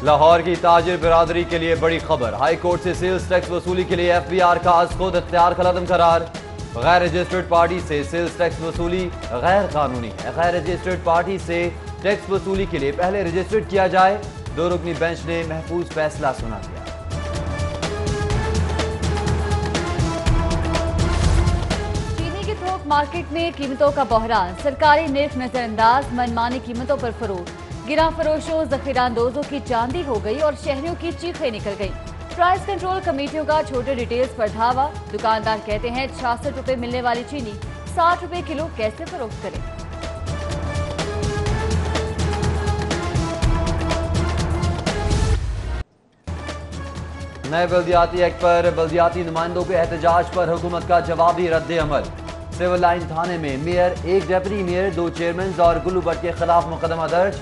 لاہور کی تاجر برادری کے لیے بڑی خبر، ہائی کورٹ سے سیلز ٹیکس وصولی کے لیے ایف بی آر کا از خود اختیار کا عدم قرار۔ غیر رجسٹرڈ پارٹی سے سیلز ٹیکس وصولی غیر قانونی ہے۔ غیر رجسٹرڈ پارٹی سے ٹیکس وصولی کے لیے پہلے رجسٹرڈ کیا جائے۔ دو رکنی بینچ نے محفوظ فیصلہ سنا دیا۔ چینی کی تھوک مارکیٹ میں قیمتوں کا بحران، سرکاری نرخ نظر انداز، منمانی قیمتوں پر فروغ۔ گراں فروشوں ذخیرہ اندوزوں کی چاندی ہو گئی اور شہریوں کی چیخیں نکل گئیں۔ پرائس کنٹرول کمیٹیوں کا چھوٹے ریٹیلز پر دھاوا، دکاندار کہتے ہیں 66 روپے ملنے والی چینی 60 روپے کلو کیسے فروخت کریں۔ نئے بلدیاتی ایکٹ پر بلدیاتی نمائندوں کے احتجاج پر حکومت کا جوابی رد عمل۔ سول لائن تھانے میں میئر، ایک ڈپٹی میئر، 2 چیئرمینز اور گلو بٹ کے خلاف مقدمہ درج۔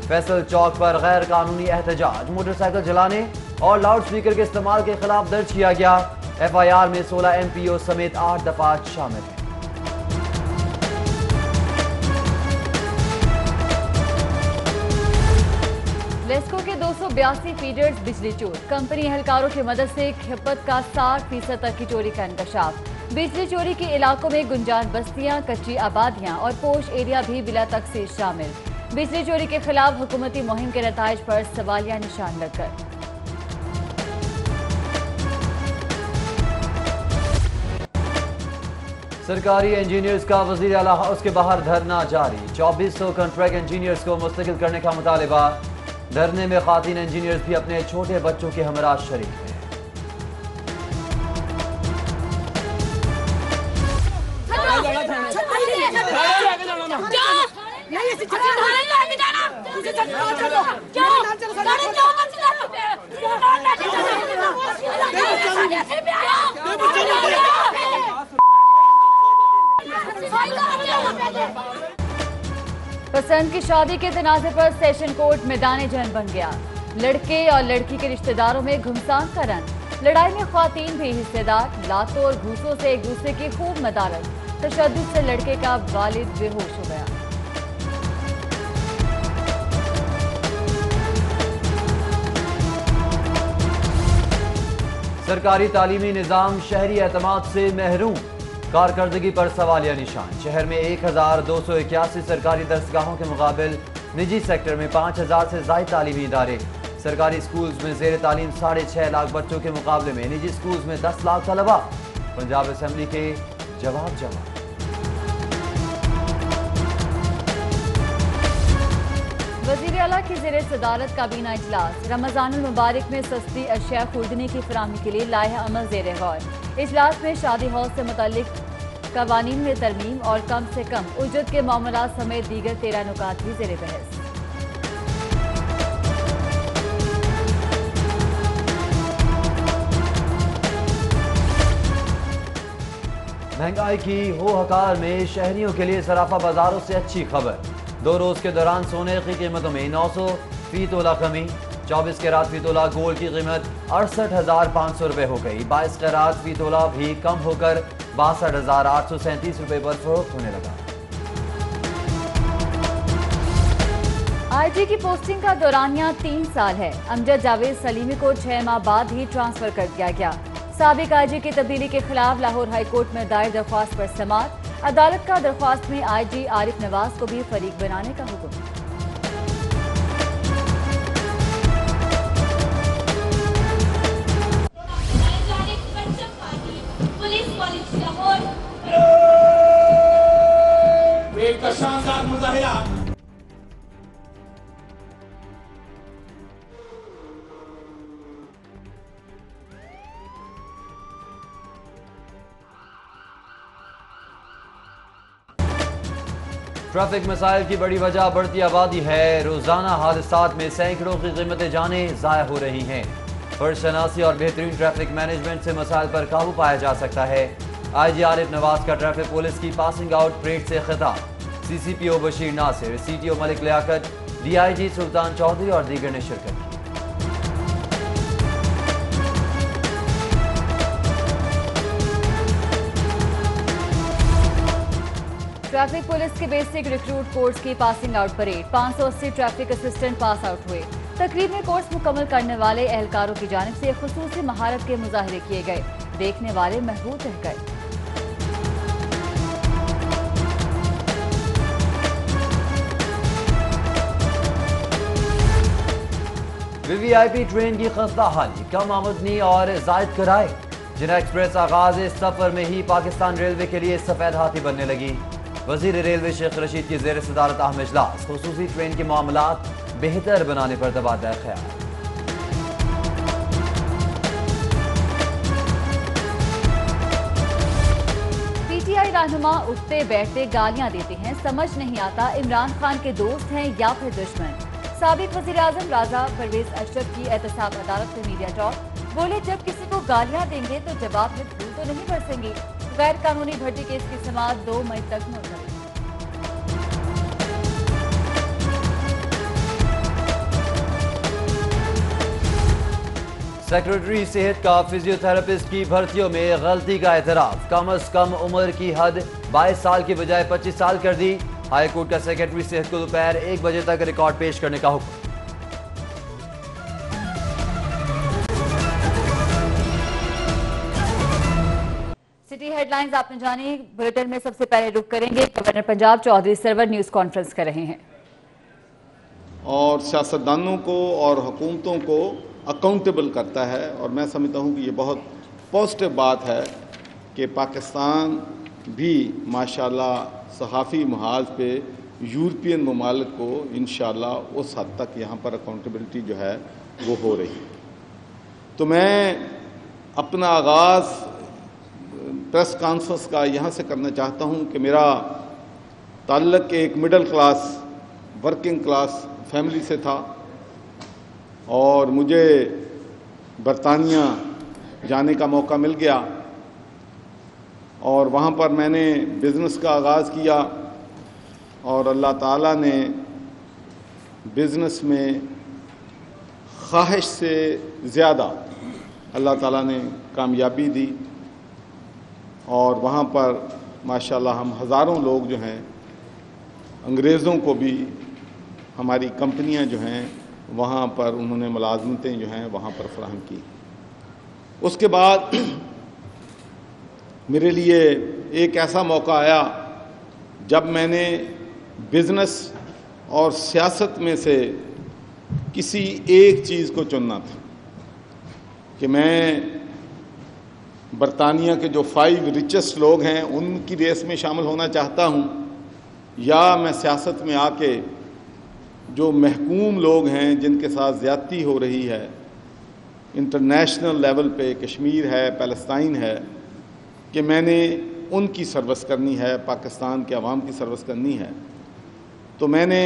فیصل چوک پر غیر قانونی احتجاج، موٹر سائیکل چلانے اور لاؤڈ سپیکر کے استعمال کے خلاف درج کیا گیا۔ ایف آئی آر میں 16 ایم پی او سمیت 8 دفعات شامل ہیں۔ لیسکو کے 282 فیڈرز بجلی چور، کمپنی اہلکاروں کی مدد سے کھپت کا 60% تک کی چوری کا انکشاف۔ بجلی چوری کے علاقوں میں گنجان بستیاں، کچی آبادیاں اور پوش ایریا بھی بلا تخصیص شامل۔ بجلی چوری کے خلاف حکومتی مہم کے نتائج پر سوالیہ نشان لگ کر سرکاری انجینئرز کا وزیر اعلیٰ ہاؤس کے باہر دھرنا جاری، 2400 کنٹریکٹ انجینئرز کو مستقل کرنے کا مطالبہ۔ دھرنے میں خواتین انجینئرز بھی اپنے چھوٹے بچوں کے ہمراہ شریک ہیں۔ پسند کی شادی کے تنازع پر سیشن کورٹ میدان جنگ بن گیا، لڑکے اور لڑکی کے رشتہ داروں میں گھمسان کا رنگ، لڑائی میں خواتین بھی حصے دار، لاتوں اور گھوسوں سے ایک دوسرے کی خوب مدارت، تشدد سے لڑکے کا والد بے ہوش ہو گیا۔ سرکاری تعلیمی نظام شہری اعتماد سے محروم، کارکردگی پر سوالیہ نشان۔ شہر میں 1281 سرکاری درسگاہوں کے مقابل نجی سیکٹر میں 5000 سے زائد تعلیمی ادارے۔ سرکاری سکولز میں زیر تعلیم 6.5 لاکھ بچوں کے مقابلے میں نجی سکولز میں 10 لاکھ طلباء۔ پنجاب اسمبلی کے جواب جمع۔ وزیر اعلیٰ کی زیر صدارت کابینہ اجلاس، رمضان المبارک میں سستی اشیاء خوردنی کی فراہمی کے لیے لائحہ عمل زیر غور۔ اجلاس میں شادی ہال سے متعلق قوانین میں ترمیم اور کم سے کم اجرت کے معاملات سمیت دیگر 13 نکات بھی زیر بحث۔ مہنگائی کی ہو ہکار میں شہریوں کے لیے صرافہ بازاروں سے اچھی خبر۔ 2 روز کے دوران سونے کی قیمتوں میں 900 فی تولہ کمی، 24 کیرات فی تولہ گولڈ کی قیمت 68,500 روپے ہو گئی، 22 کیرات فی تولہ بھی کم ہو کر 62,837 روپے پر فروخت ہونے لگا۔ آئی جی کی پوسٹنگ کا دورانیہ 3 سال ہے، امجد جاوید سلیمی کو 6 ماہ بعد ہی ٹرانسفر کر دیا گیا۔ سابق آئی جی کی تبدیلی کے خلاف لاہور ہائی کورٹ میں دائر درخواست پر سماعت، عدالت کا درخواست میں آئی جی عارف نواز کو بھی فریق بنانے کا حکم۔ شاندار مظاہرہ ٹریفک مسائل کی بڑی وجہ بڑھتی آبادی ہے۔ روزانہ حادثات میں سینکڑوں کی قیمتی جانیں ضائع ہو رہی ہیں۔ فرض شناسی اور بہترین ٹریفک مینجمنٹ سے مسائل پر قابو پایا جا سکتا ہے۔ آئی جی عارف نواز کا ٹریفک پولیس کی پاسنگ آؤٹ پریڈ سے خطاب، C C P O Bashir Nasir, C T O Malik Liaquat, D I G Sultan Chaudhry اور دیگر نے شرکت کی۔ ٹریفک پولیس کے بیسک ریکروٹ کورس کی passing out parade, 580 traffic assistant pass out ہوئے۔ तकरीब में कोर्स मुकम्मल करने वाले एहलकारों की जानिब से खुसूसी महारत के मुजाहरे किए गए। देखने वाले महबूब रह गए। वीवीआईपी ट्रेन की खस्ता हाली, कम आमदनी और जायद किराए। जिना एक्सप्रेस आगाज इस सफर में ही पाकिस्तान रेलवे के लिए सफेद हाथी बनने लगी। वजीर रेलवे शेख रशीद की ज़ेर सदारत अहम इजलास, खुसूसी ट्रेन के मामलात बेहतर बनाने पर तबादला ख्याल। पीटीआई रहनुमा उठते बैठते गालियां देते हैं, समझ नहीं आता इमरान खान के दोस्त हैं या फिर दुश्मन। साबिक वज़ीर-ए-आज़म राजा परवेज अशरफ की एहतसाब अदालत में मीडिया टॉक, बोले जब किसी को गालियां देंगे तो जवाब में फूल तो नहीं बरसेंगे। गैर कानूनी भर्ती केस की समाअत 2 मई तक मुलतवी। सेक्रेटरी सेहत का फिजियोथेरेपिस्ट की भर्तियों में गलती का एतराफ, कम अज कम उम्र की हद 22 साल की बजाय 25 साल कर दी। हाई कोर्ट का सेक्रेटरी सेहत को दोपहर 1 बजे तक रिकॉर्ड पेश करने का हुक्म। सिटी हेडलाइंस आपने जानी। बुलेटिन में सबसे पहले रुख करेंगे, governor Punjab Chaudhry Sarwar news conference कर रहे हैं और सियासतदानों को और हुकूमतों को अकाउंटेबल करता है। और मैं समझता हूँ कि ये बहुत पॉजिटिव बात है कि पाकिस्तान भी माशाल्लाह सहाफ़ी महाज पे यूरोपियन ममालिक को इंशाल्लाह उस हद तक यहाँ पर अकाउंटेबिलिटी जो है वो हो रही है। तो मैं अपना आगाज़ प्रेस कॉन्फ्रेंस का यहाँ से करना चाहता हूँ कि मेरा ताल्लुक़ एक middle class working class family से था और मुझे बरतानिया जाने का मौका मिल गया और वहाँ पर मैंने बिज़नेस का आगाज़ किया और अल्लाह ताला ने बिज़नेस में ख्वाहिश से ज़्यादा अल्लाह ताला ने कामयाबी दी और वहाँ पर माशाल्लाह हम हज़ारों लोग जो हैं, अंग्रेज़ों को भी हमारी कंपनियां जो हैं वहाँ पर उन्होंने मुलाजमतें जो हैं वहाँ पर फराहम की। उसके बाद मेरे लिए एक ऐसा मौका आया जब मैंने बिज़नेस और सियासत में से किसी एक चीज़ को चुनना था कि मैं बरतानिया के जो 5 रिचेस्ट लोग हैं उनकी रेस में शामिल होना चाहता हूँ या मैं सियासत में आके जो महकूम लोग हैं जिनके साथ ज़्यादती हो रही है इंटरनेशनल लेवल पे, कश्मीर है, पैलेस्टाइन है, कि मैंने उनकी सर्विस करनी है, पाकिस्तान के अवाम की सर्विस करनी है। तो मैंने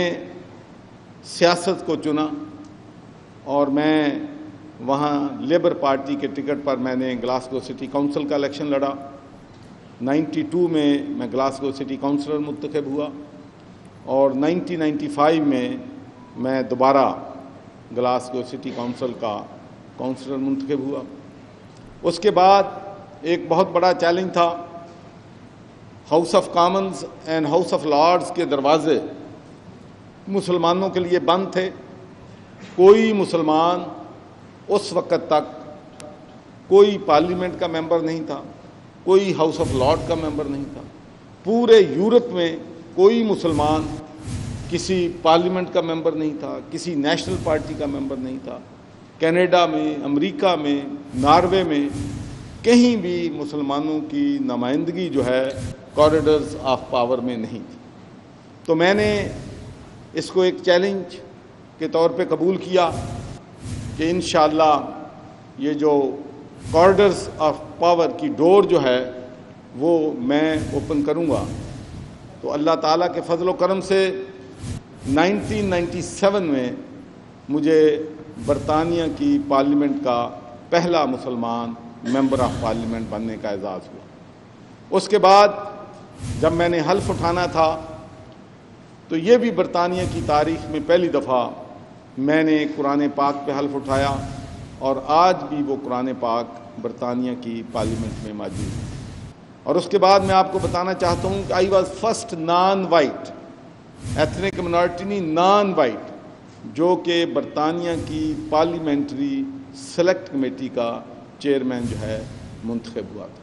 सियासत को चुना और मैं वहाँ लेबर पार्टी के टिकट पर मैंने ग्लासगो सिटी काउंसिल का इलेक्शन लड़ा। 92 में मैं ग्लासगो सिटी काउंसिलर मुंतखब हुआ और 1995 में मैं दोबारा ग्लासगो सिटी काउंसिल का काउंसिलर मुंतखब हुआ। उसके बाद एक बहुत बड़ा चैलेंज था। House of Commons and House of Lords के दरवाजे मुसलमानों के लिए बंद थे। कोई मुसलमान उस वक़्त तक कोई पार्लियामेंट का मेंबर नहीं था, कोई हाउस ऑफ लॉर्ड का मेंबर नहीं था। पूरे यूरोप में कोई मुसलमान किसी पार्लियामेंट का मेंबर नहीं था, किसी नेशनल पार्टी का मेंबर नहीं था। कनाडा में, अमेरिका में, नॉर्वे में कहीं भी मुसलमानों की नुमाइंदगी जो है कॉरिडोर्स ऑफ पावर में नहीं थी। तो मैंने इसको एक चैलेंज के तौर पे कबूल किया कि इंशाअल्लाह ये जो कॉरिडोर्स ऑफ पावर की डोर जो है वो मैं ओपन करूँगा। तो अल्लाह ताला के फजल व करम से 1997 में मुझे बरतानिया की पार्लियामेंट का पहला मुसलमान मेंबर ऑफ पार्लियामेंट बनने का एजाज़ हुआ। उसके बाद जब मैंने हल्फ उठाना था तो ये भी बरतानिया की तारीख़ में पहली दफ़ा मैंने कुरान पाक पे हल्फ उठाया और आज भी वो कुरान पाक बरतानिया की पार्लियामेंट में मौजूद है। और उसके बाद मैं आपको बताना चाहता हूँ कि I was first non white ethnic minority नहीं, नॉन वाइट جو کہ برطانیہ کی پارلیمنٹری سلیکٹ کمیٹی کا چیئرمین جو ہے منتخب ہوا تھا۔